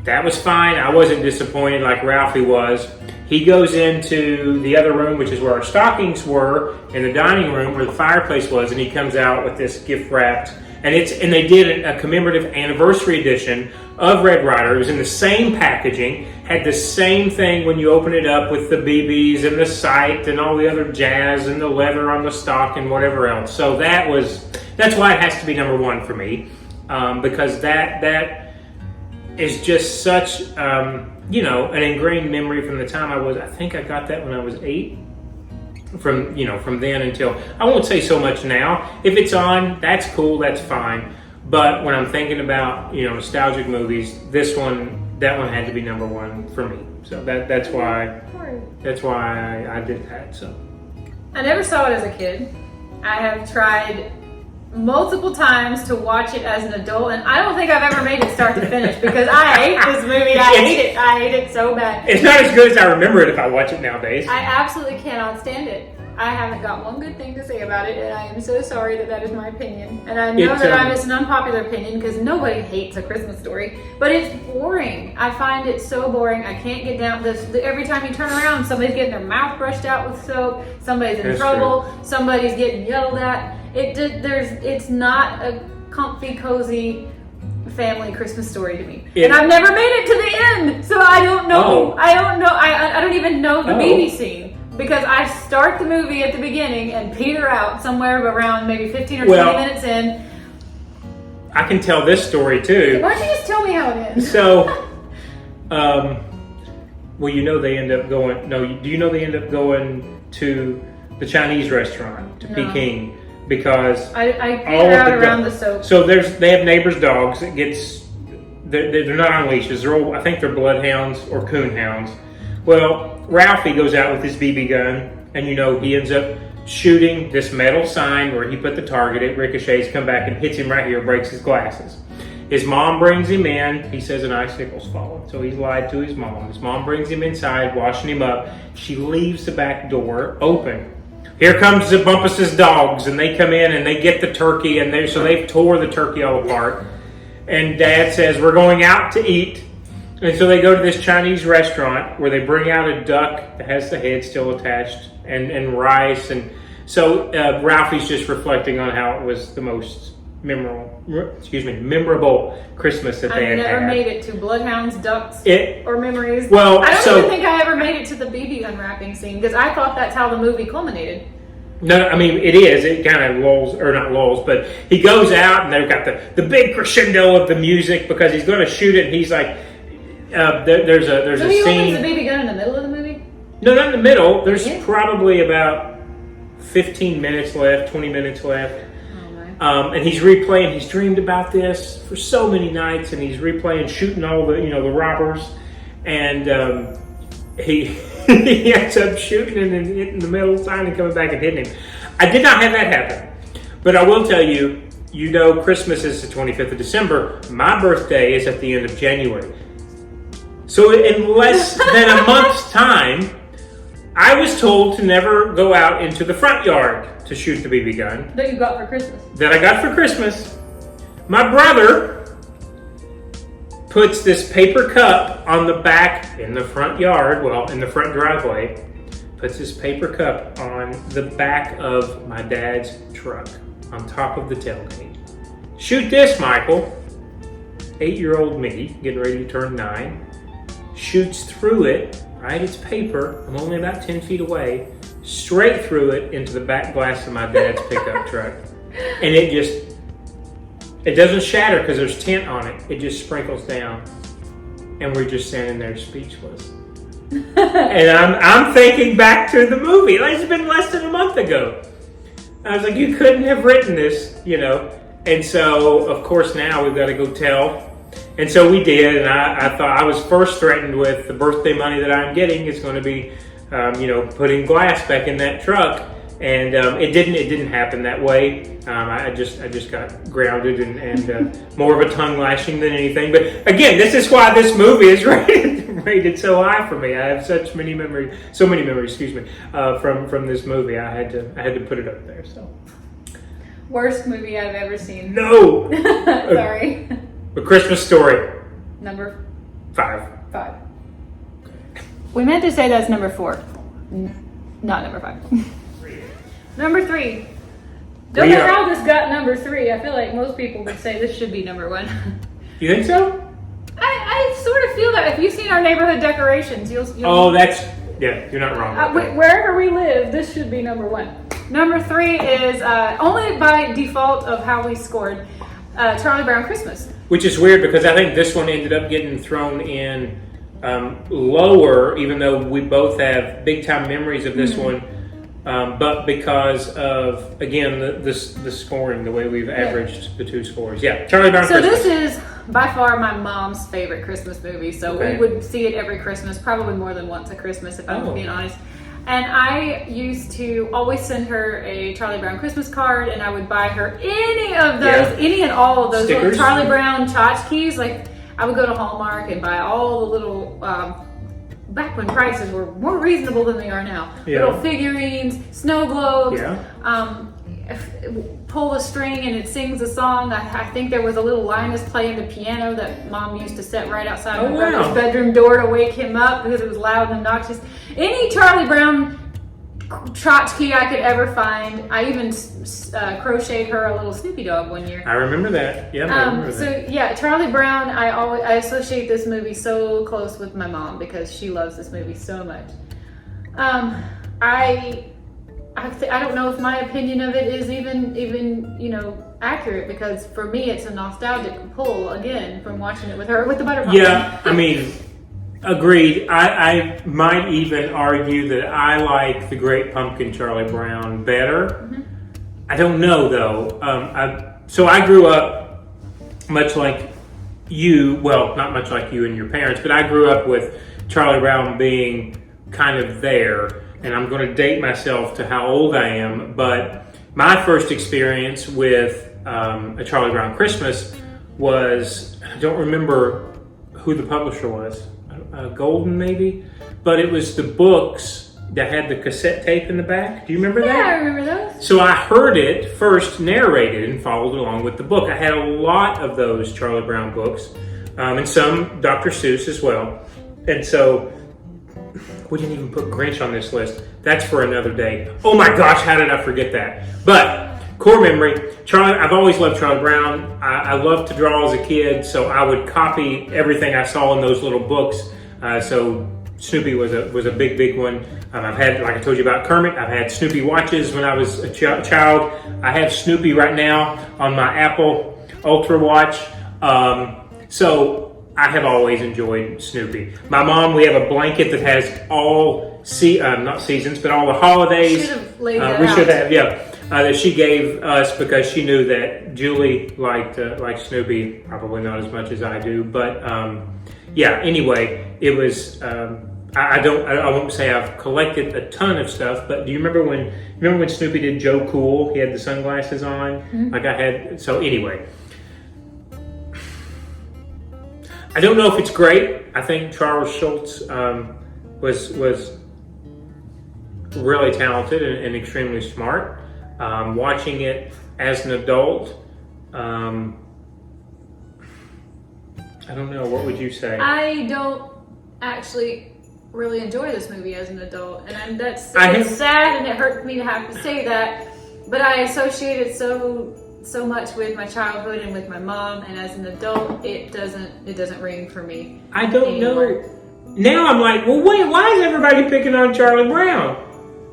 That was fine. I wasn't disappointed like Ralphie was. He goes into the other room, which is where our stockings were, in the dining room where the fireplace was, and he comes out with this gift wrapped. And they did a commemorative anniversary edition of Red Ryder. It was in the same packaging, had the same thing when you open it up with the BBs and the sight and all the other jazz and the leather on the stock and whatever else. So that's why it has to be number 1 for me, because that is just such an ingrained memory from the time I think I got that when I was 8. From then until, I won't say so much now. If it's on, that's cool, that's fine. But when I'm thinking about, nostalgic movies, that one had to be number 1 for me. So that's why I did that. So I never saw it as a kid. I have tried multiple times to watch it as an adult, and I don't think I've ever made it start to finish because I hate this movie. I hate it so bad. It's not as good as I remember it if I watch it nowadays. I absolutely cannot stand it. I haven't got one good thing to say about it, and I am so sorry that is my opinion. And I know that it's an unpopular opinion because nobody hates A Christmas Story, but it's boring. I find it so boring. I can't get down this. Every time you turn around, somebody's getting their mouth brushed out with soap. Somebody's in trouble. Somebody's getting yelled at. It's not comfy, cozy family Christmas story to me. And I've never made it to the end, so I don't know. I don't even know the baby scene. Because I start the movie at the beginning and peter out somewhere around maybe 15 or 20 minutes in. I can tell this story too. Why don't you just tell me how it ends? So, well, you know they end up going. No, do you know they end up going to the Chinese restaurant to Peking because I peter out around the soap. So they have neighbors' dogs. It gets they're not on leashes. They're all, I think they're bloodhounds or coonhounds. Well, Ralphie goes out with his BB gun, and he ends up shooting this metal sign where he put the target. It ricochets, come back and hits him right here, breaks his glasses. His mom brings him in. He says an icicle's fallen, so he's lied to his mom. His mom brings him inside, washing him up. She leaves the back door open. Here comes the Bumpus's dogs, and they come in and they get the turkey, and they've tore the turkey all apart. And Dad says, we're going out to eat. And so they go to this Chinese restaurant where they bring out a duck that has the head still attached and rice. And so Ralphie's just reflecting on how it was the most memorable Christmas that they had. I never made it to bloodhounds, ducks, or memories. Well, I don't even think I ever made it to the BB unwrapping scene because I thought that's how the movie culminated. No, I mean, it is. It kind of lulls, or not lulls, but he goes out and they've got the big crescendo of the music because he's going to shoot it and he's like, there's a so he scene. opens the BB gun in the middle of the movie? No, not in the middle. There's probably about 15 minutes left, 20 minutes left. Oh my. And he's replaying. He's dreamed about this for so many nights, and he's replaying, shooting all the the robbers, and he he ends up shooting and hitting the middle sign and coming back and hitting him. I did not have that happen, but I will tell you. Christmas is the 25th of December. My birthday is at the end of January. So in less than a month's time, I was told to never go out into the front yard to shoot the BB gun. That you got for Christmas. That I got for Christmas. My brother puts this paper cup on the back in the front yard, in the front driveway, puts this paper cup on the back of my dad's truck, on top of the tailgate. Shoot this, Michael. 8-year-old me, getting ready to turn 9. Shoots through it, right? It's paper. I'm only about 10 feet away, straight through it into the back glass of my dad's pickup truck. And it doesn't shatter because there's tint on it. It just sprinkles down. And we're just standing there speechless. And I'm thinking back to the movie. It's been less than a month ago. I was like, you couldn't have written this, And so, of course, now we've got to go tell. And so we did, and I thought I was first threatened with the birthday money that I'm getting is going to be, putting glass back in that truck, and it didn't happen that way. I just got grounded and more of a tongue lashing than anything. But again, this is why this movie is rated so high for me. I have so many memories, from this movie. I had to put it up there. So worst movie I've ever seen. No, sorry. A Christmas Story. Number 5. We meant to say that's number 4. Not number 5. Number 3. Don't know how this got number 3. I feel like most people would say this should be number 1. You think so? I sort of feel that. If you've seen our neighborhood decorations, you'll you're not wrong. Wherever we live, this should be number 1. Number 3 is only by default of how we scored Charlie Brown Christmas. Which is weird because I think this one ended up getting thrown in lower, even though we both have big time memories of this one. But because of, again, the scoring, the way we've averaged the 2 scores. Yeah, Charlie Brown Christmas. So this is by far my mom's favorite Christmas movie. So we would see it every Christmas, probably more than once a Christmas, if I'm being honest. And I used to always send her a Charlie Brown Christmas card, and I would buy her any of those, any and all of those stickers. Little Charlie Brown tchotchkes. Like, I would go to Hallmark and buy all the little, back when prices were more reasonable than they are now. Yeah. Little figurines, snow globes, Yeah. Pull the string and it sings a song. I think there was a little Linus playing the piano that Mom used to set right outside my brother's bedroom door to wake him up because it was loud and obnoxious. Any Charlie Brown tchotchke I could ever find. I even crocheted her a little Snoopy dog one year. I remember that. Yeah, I remember that. So yeah, Charlie Brown. I associate this movie so close with my mom because she loves this movie so much. I don't know if my opinion of it is even accurate, because for me it's a nostalgic pull again from watching it with her with the butterfly. Yeah, I mean, agreed. I might even argue that I like The Great Pumpkin Charlie Brown better. Mm-hmm. I don't know though. So I grew up much like you. Well, not much like you and your parents, but I grew up with Charlie Brown being kind of there. And I'm going to date myself to how old I am, but my first experience with A Charlie Brown Christmas was, I don't remember who the publisher was, Golden maybe, but it was the books that had the cassette tape in the back. Do you remember that? Yeah, I remember those. So I heard it first narrated and followed along with the book. I had a lot of those Charlie Brown books, and some Dr. Seuss as well. And so we didn't even put Grinch on this list. That's for another day. Oh my gosh, how did I forget that? But core memory, I've always loved Charlie Brown. I loved to draw as a kid, so I would copy everything I saw in those little books. So Snoopy was a big one. I've had, like I told you about Kermit, I've had Snoopy watches when I was a child. I have Snoopy right now on my Apple Ultra watch. So I have always enjoyed Snoopy. My mom, we have a blanket that has all, not seasons, but all the holidays. Should have laid that we out. should have, yeah. That she gave us because she knew that Julie liked Snoopy, probably not as much as I do. But yeah, anyway, it was, I won't say I've collected a ton of stuff, but do you remember when Snoopy did Joe Cool? He had the sunglasses on, Mm-hmm. So anyway. I don't know if it's great. I think Charles Schultz was really talented and extremely smart. Watching it as an adult, I don't know. What would you say? I don't actually really enjoy this movie as an adult, and it's sad, and it hurts me to have to say that. But I associate it so much with my childhood and with my mom, and as an adult it doesn't ring for me. I don't know. Now I'm like, well, wait, why is everybody picking on Charlie Brown?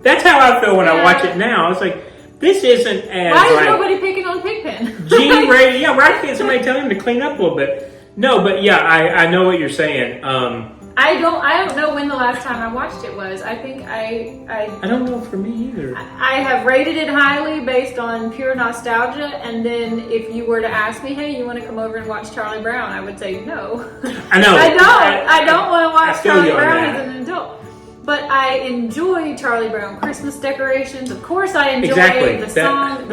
That's how I feel when I watch it now. It's like, this isn't as why is nobody picking on Pigpen? G-rated. Yeah, why can't somebody tell him to clean up a little bit? No, but yeah, I know what you're saying. I don't know when the last time I watched it was. I think I don't know for me either. I have rated it highly based on pure nostalgia, and then if you were to ask me, hey, you want to come over and watch Charlie Brown, I would say no. I know. I don't want to watch Charlie Brown that. as an adult. But I enjoy Charlie Brown Christmas decorations. Of course, I enjoy the song,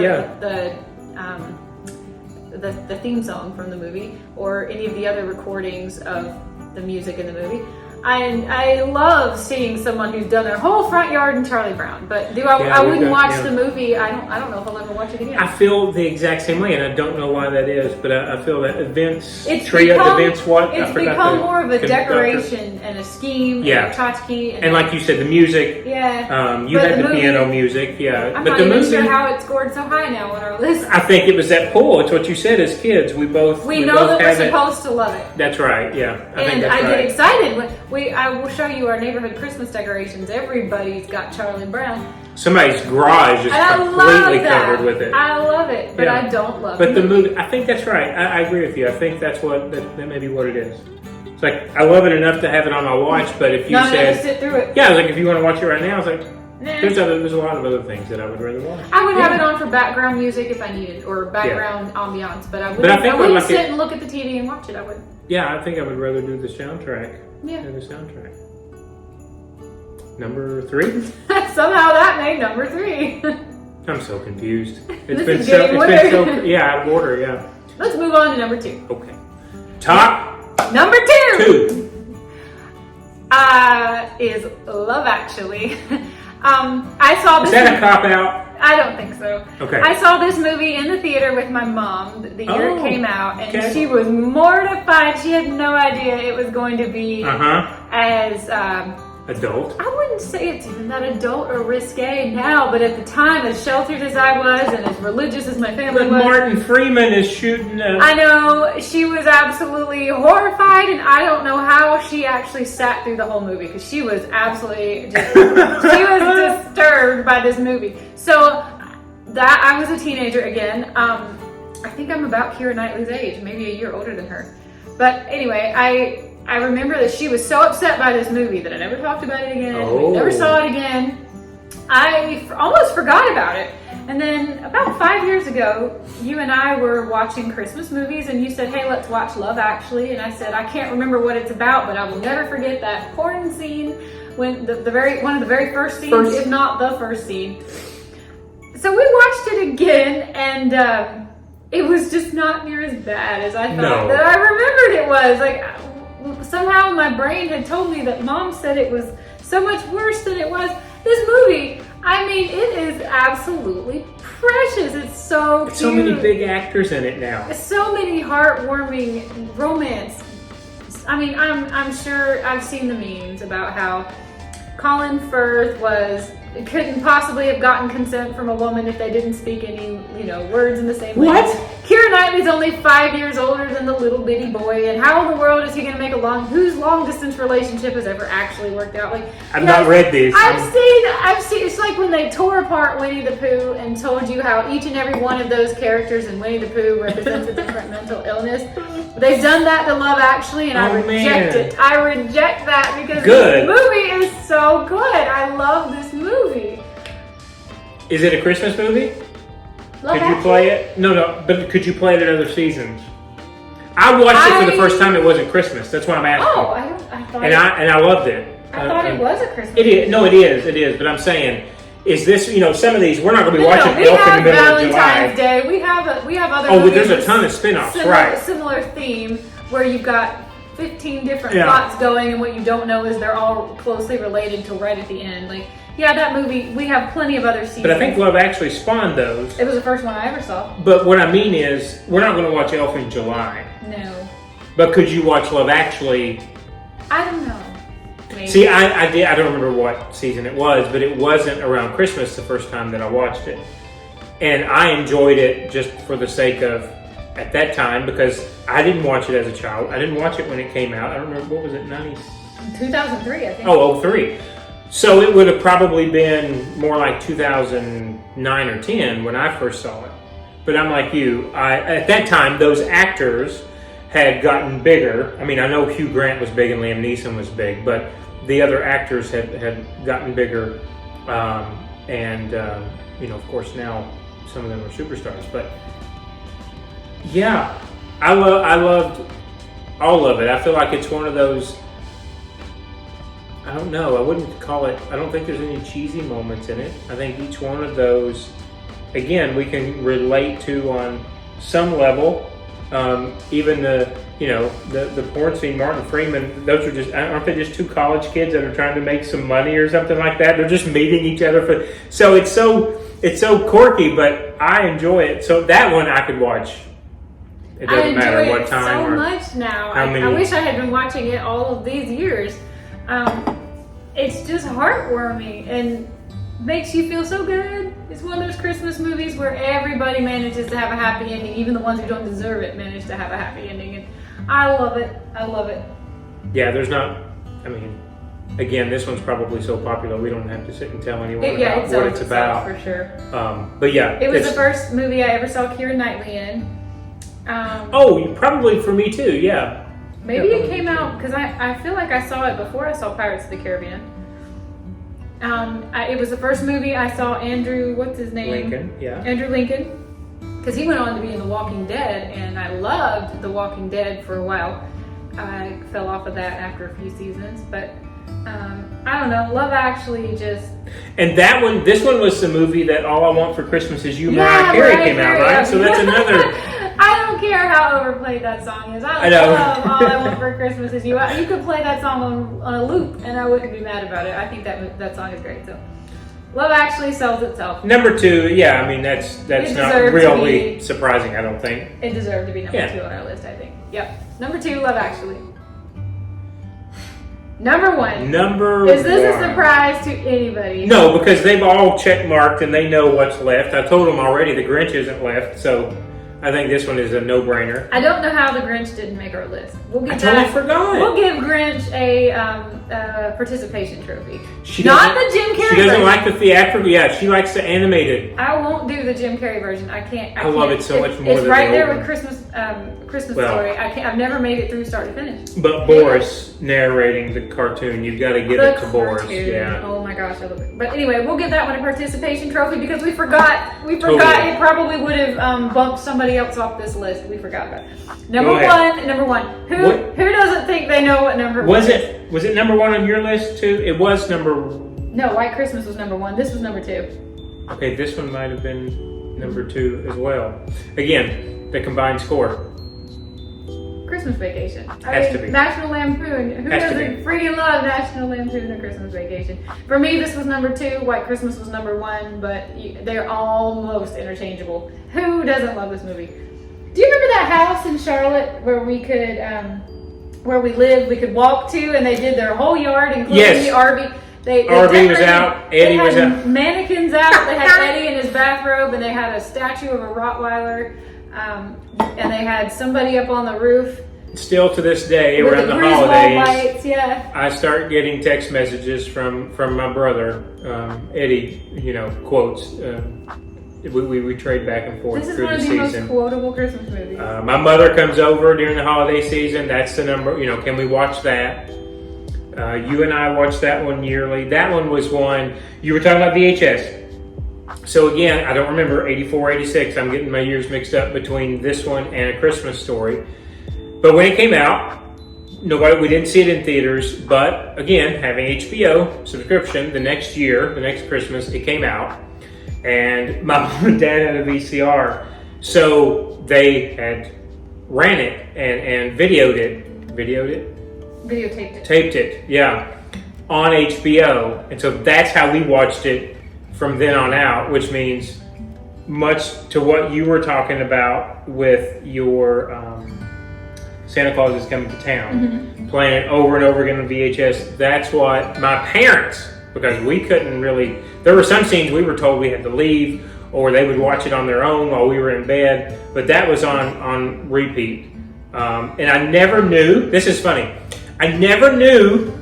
the theme song from the movie, or any of the other recordings of the music in the movie. I love seeing someone who's done their whole front yard in Charlie Brown. But I wouldn't watch the movie. I don't know if I'll ever watch it again. I feel the exact same way, and I don't know why that is, but I feel that It's become more of a conductor. Decoration and a scheme, and a tchotchke. And like you said, the music. Yeah. You had the piano music, yeah. I'm but not the even movie, sure how it scored so high now on our list. I think it was that pull. It's what you said as kids. We know that we're supposed to love it. That's right, yeah. I get excited when I will show you our neighborhood Christmas decorations. Everybody's got Charlie Brown. Somebody's garage is completely covered with it. I love it, but I don't love it. But the movie, I think that's right. I agree with you. I think that may be what it is. It's like, I love it enough to have it on my watch, but if you said, sit through it. Yeah, I was like, if you want to watch it right now, I was like, nah. there's a lot of other things that I would rather watch. I would have it on for background music if I needed, or background ambiance, but I wouldn't sit and look at the TV and watch it. I wouldn't. Yeah, I think I would rather do the soundtrack. Yeah. The soundtrack. Number 3? Somehow that made number 3. I'm so confused. It's been so out of order, yeah. Let's move on to number 2. Okay. Top number 2. 2. Is Love Actually. I saw this. Is that a cop out? I don't think so. Okay. I saw this movie in the theater with my mom the year it came out, and she was mortified. She had no idea it was going to be as adult. I wouldn't say it's even that adult or risque now, but at the time, as sheltered as I was and as religious as my family But was, Martin Freeman is shooting a... I know, she was absolutely horrified, and I don't know how she actually sat through the whole movie, because she was absolutely just, she was disturbed by this movie. So that, I was a teenager again. I think I'm about Keira Knightley's age, maybe a year older than her. But anyway, I remember that she was so upset by this movie that I never talked about it again. Oh. We never saw it again. I almost forgot about it. And then about 5 years ago, you and I were watching Christmas movies, and you said, hey, let's watch Love Actually. And I said, I can't remember what it's about, but I will never forget that porn scene, when one of the very first scenes, if not the first scene. So we watched it again, and it was just not near as bad as I thought that I remembered it was. Like, somehow my brain had told me that Mom said it was so much worse than it was. This movie, I mean, it is absolutely precious. It's so cute. So many big actors in it now. So many heartwarming romance. I mean, I'm sure I've seen the memes about how Colin Firth couldn't possibly have gotten consent from a woman if they didn't speak any, words in the same language. What? Keira Knightley's only 5 years older than the little bitty boy, and how in the world is he going to make whose long distance relationship has ever actually worked out? Like, I've not read these. I've seen. It's like when they tore apart Winnie the Pooh and told you how each and every one of those characters in Winnie the Pooh represents a different mental illness. They've done that to Love Actually, and I reject it. I reject that because this movie is so good. I love this movie. Is it a Christmas movie? Love Could you play it? No, but could you play it in other seasons? I watched it for the first time. It wasn't Christmas. That's why I'm asking. Oh, I thought. And I loved it. I thought it was a Christmas. It is. No, it is. But I'm saying, is this? Some of these we're not going to be watching Elf in the middle of July. Valentine's Day. We have other. Oh, but there's a ton of spin-offs, right? Similar theme where you've got 15 different plots going, and what you don't know is they're all closely related till right at the end. Like, yeah, that movie, we have plenty of other seasons. But I think Love Actually spawned those. It was the first one I ever saw. But what I mean is, we're not going to watch Elf in July. No. But could you watch Love Actually? I don't know. Maybe. See, I don't remember what season it was, but it wasn't around Christmas the first time that I watched it. And I enjoyed it just for the sake of, at that time, because I didn't watch it as a child. I didn't watch it when it came out. I don't remember, what was it, 2003, I think. Oh, 03. So it would have probably been more like 2009 or 10 when I first saw it. But I'm like you, at that time, those actors had gotten bigger. I mean, I know Hugh Grant was big and Liam Neeson was big, but the other actors had gotten bigger. Of course, now some of them are superstars. But yeah, I loved all of it. I feel like it's one of those, I don't know, I wouldn't call it, I don't think there's any cheesy moments in it. I think each one of those, again, we can relate to on some level. Even the porn scene, Martin Freeman, those are aren't they just two college kids that are trying to make some money or something like that? They're just meeting each other so it's so quirky, but I enjoy it. So that one I could watch. It doesn't matter what time. I enjoy it so much now. I wish I had been watching it all of these years. It's just heartwarming and makes you feel so good. It's one of those Christmas movies where everybody manages to have a happy ending. Even the ones who don't deserve it manage to have a happy ending. And I love it. I love it. Yeah, again, this one's probably so popular we don't have to sit and tell anyone about what it's about. For sure. But yeah. It was the first movie I ever saw Keira Knightley in. Probably for me too, yeah. Maybe it came out, because I feel like I saw it before I saw Pirates of the Caribbean. It was the first movie I saw what's his name? Lincoln, yeah. Andrew Lincoln. Because he went on to be in The Walking Dead, and I loved The Walking Dead for a while. I fell off of that after a few seasons, but I don't know. Love Actually just... And this one was the movie that All I Want for Christmas Is You, Mariah Carey came out, right? So that's another... I don't care how overplayed that song is. I love All I Want for Christmas Is You. You could play that song on a loop, and I wouldn't be mad about it. I think that song is great. So, Love Actually sells itself. Number 2, yeah. I mean, that's not really surprising. I don't think it deserved to be number 2 on our list. I think. Yep. Number 2, Love Actually. Number one. Number Is this one. a surprise to anybody? No, because they've all check marked and they know what's left. I told them already the Grinch isn't left, so I think this one is a no-brainer. I don't know how the Grinch didn't make our list. We'll I totally forgot. We'll give Grinch a participation trophy. She Not the Jim Carrey She doesn't version. like the theatrical. Yeah, she likes the animated. I won't do the Jim Carrey version. I can't. I love it so much more It's than right the there old with Christmas Well. Story. I've never made it through start to finish. But Boris narrating the cartoon, you've got to give it to Boris. Yeah. Oh my gosh, I love it. But anyway, we'll give that one a participation trophy because we forgot. We Totally. forgot it probably would have bumped somebody else off this list. We forgot that. Number Go ahead. one. Who What- doesn't think they know what number Was one is? it number one on your list too? It was number. No, White Christmas was number one. This was number two. Okay, this one might have been number two as well. Again, the combined score. Christmas Vacation. Has to be. National Lampoon. Who Has to doesn't freaking love National Lampoon and Christmas Vacation? For me, this was number two. White Christmas was number one, but they're almost interchangeable. Who doesn't love this movie? Do you remember that house in Charlotte where we could, where we lived, we could walk to, and they did their whole yard, including Yes. the RV. They RV was decorated- out, Eddie was They had out. mannequins out. They had Eddie in his bathrobe, and they had a statue of a Rottweiler, and they had somebody up on the roof. Still to this day, With around the Griswold holidays, lights, yeah. I start getting text messages from my brother, Eddie. Quotes. We trade back and forth This is through one the of the most season. quotable Christmas movies. My mother comes over during the holiday season. That's the number. Can we watch that? You and I watch that one yearly. That one was one. You were talking about VHS. So again, I don't remember 84, 86. I'm getting my years mixed up between this one and A Christmas Story. But when it came out, we didn't see it in theaters. But again, having HBO subscription, the next Christmas, it came out. And my mom and dad had a VCR. So they had ran it and videotaped it, taped it, yeah, on HBO. And so that's how we watched it from then on out, which means much to what you were talking about with your Santa Claus is Coming to Town, playing it over and over again on VHS. That's what my parents, because we couldn't really, there were some scenes we were told we had to leave, or they would watch it on their own while we were in bed, but that was on repeat. And I never knew, this is funny, I never knew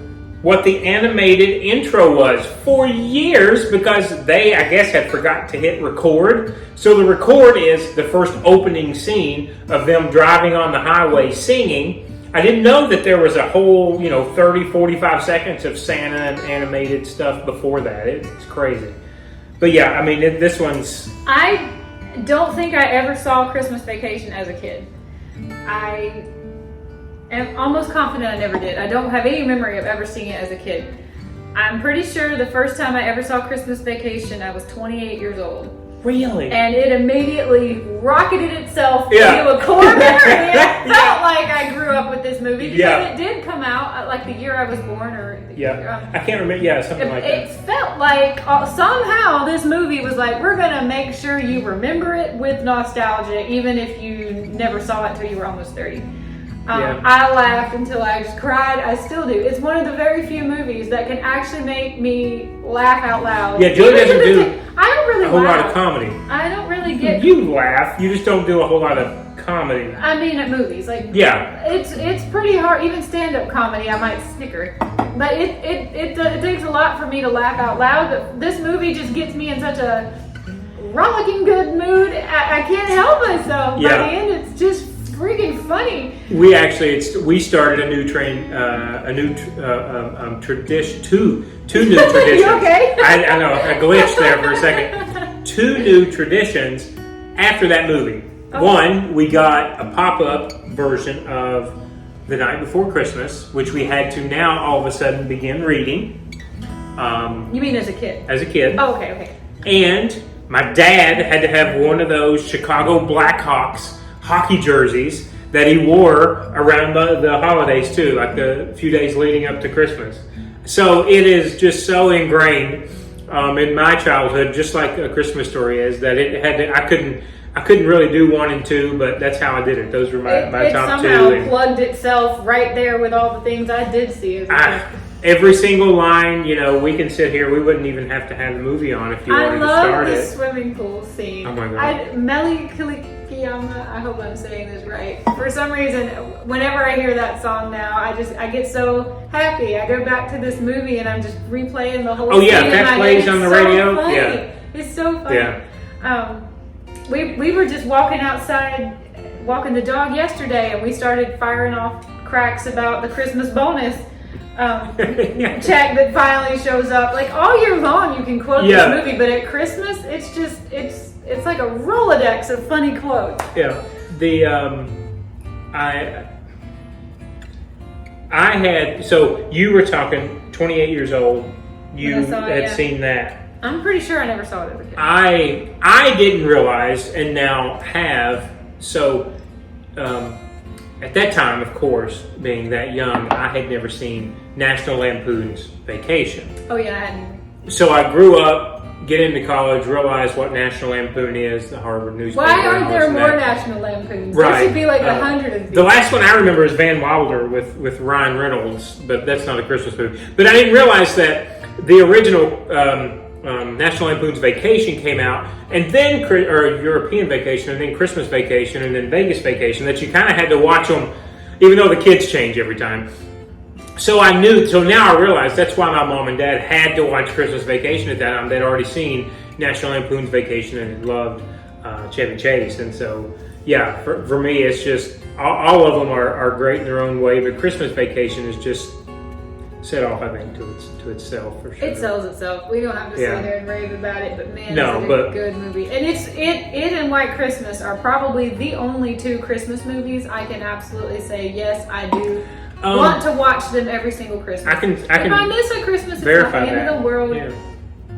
what the animated intro was for years because they, I guess, had forgotten to hit record. So the record is the first opening scene of them driving on the highway singing. I didn't know that there was a whole, 30, 45 seconds of Santa and animated stuff before that. It's crazy. But yeah, I mean, this one's... I don't think I ever saw Christmas Vacation as a kid. I am almost confident I never did. I don't have any memory of ever seeing it as a kid. I'm pretty sure the first time I ever saw Christmas Vacation, I was 28 years old. Really? And it immediately rocketed itself Yeah. into a core memory. It felt like I grew up with this movie because Yeah. it did come out like the year I was born, or Yeah. I can't remember. Yeah, something like it that. felt like somehow this movie was like, we're gonna make sure you remember it with nostalgia, even if you never saw it until you were almost 30. Yeah. I laughed until I just cried. I still do. It's one of the very few movies that can actually make me laugh out loud. Yeah, Joey Even doesn't to this do day, I don't really a whole laugh. lot of comedy. I don't really get. You laugh. You just don't do a whole lot of comedy. I mean, at movies, like Yeah. it's pretty hard. Even stand-up comedy, I might snicker, but it takes a lot for me to laugh out loud. But this movie just gets me in such a rollicking good mood. I can't help myself. By Yeah. the end, it's just freaking funny. We actually, we started a new tradition, two new traditions. You okay? I know, I glitched there for a second. Two new traditions after that movie. Oh. One, we got a pop-up version of The Night Before Christmas, which we had to now all of a sudden begin reading. You mean as a kid? As a kid. Oh, okay. And my dad had to have one of those Chicago Blackhawks hockey jerseys that he wore around the holidays too, like the few days leading up to Christmas. So it is just so ingrained in my childhood, just like A Christmas Story is, that it had to, I couldn't really do 1 and 2, but that's how I did it. Those were my It top two. somehow And plugged itself right there with all the things I did see as a kid. every single line, you know, we can sit here. We wouldn't even have to have the movie on if you wanted to start I love it. the swimming pool scene. Oh my God. Melikiyama, I hope I'm saying this right. For some reason, whenever I hear that song now, I get so happy. I go back to this movie and I'm just replaying the whole Oh yeah, scene that plays on the radio. Funny. Yeah, it's so funny. Yeah. We were just walking outside, walking the dog yesterday, and we started firing off cracks about the Christmas bonus check that finally shows up. Like all year long, you can quote this movie, but at Christmas, it's like a Rolodex of funny quotes. Yeah, I had, so you were talking 28 years old. You had seen that. I'm pretty sure I never saw it as a kid. I didn't realize, and now have. So at that time, of course, being that young, I had never seen National Lampoon's Vacation. Oh yeah, I hadn't. So I grew up, get into college, realize what National Lampoon is, the Harvard newspaper. Why aren't there more National Lampoons? Right. There should be like 100 of these. The last one I remember is Van Wilder with Ryan Reynolds, but that's not a Christmas movie. But I didn't realize that the original National Lampoon's Vacation came out, and then or European Vacation, and then Christmas Vacation, and then Vegas Vacation. That you kind of had to watch them, even though the kids change every time. So I knew. So now I realize that's why my mom and dad had to watch Christmas Vacation at that time. They'd already seen National Lampoon's Vacation and loved Chevy Chase, and so yeah, for me, it's just all of them are great in their own way. But Christmas Vacation is just set off, I think, to itself for sure. It sells itself. We don't have to sit there and rave about it, but man, it's a good movie. And it and White Christmas are probably the only two Christmas movies I can absolutely say yes, I do want to watch them every single Christmas. If I miss a Christmas, it's not the end of the world. Yeah.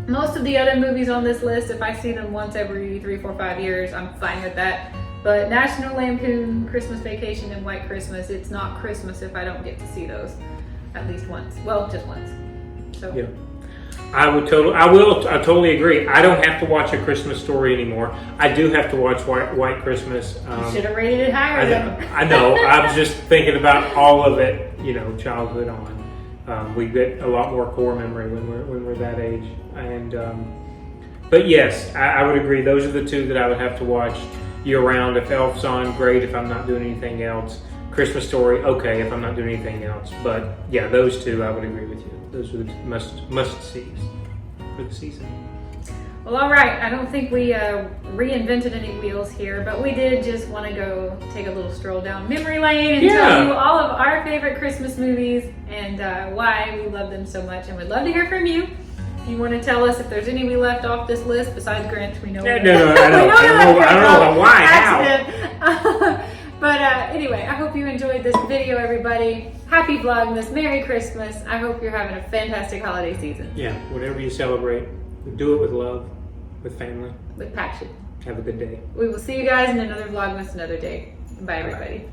Most of the other movies on this list, if I see them once every 3, 4, 5 years, I'm fine with that. But National Lampoon, Christmas Vacation, and White Christmas, it's not Christmas if I don't get to see those at least once. Well, just once. So. Yeah. I totally agree. I don't have to watch A Christmas Story anymore. I do have to watch White Christmas. You should have rated it higher. I know. I was just thinking about all of it, you know, childhood on. We get a lot more core memory when we're that age. And but yes, I would agree. Those are the two that I would have to watch year round. If Elf's on, great. If I'm not doing anything else. Christmas Story, okay, if I'm not doing anything else. But yeah, those two, I would agree with you. Those are the must-sees for the season. Well, all right. I don't think we reinvented any wheels here, but we did just want to go take a little stroll down memory lane and tell you all of our favorite Christmas movies and why we love them so much. And we'd love to hear from you. If you want to tell us if there's any we left off this list besides Grinch, we know. No, I don't know why. How? But anyway, I hope you enjoyed this video, everybody. Happy Vlogmas, Merry Christmas. I hope you're having a fantastic holiday season. Yeah, whatever you celebrate, do it with love, with family. With passion. Have a good day. We will see you guys in another Vlogmas another day. Bye, everybody. Bye.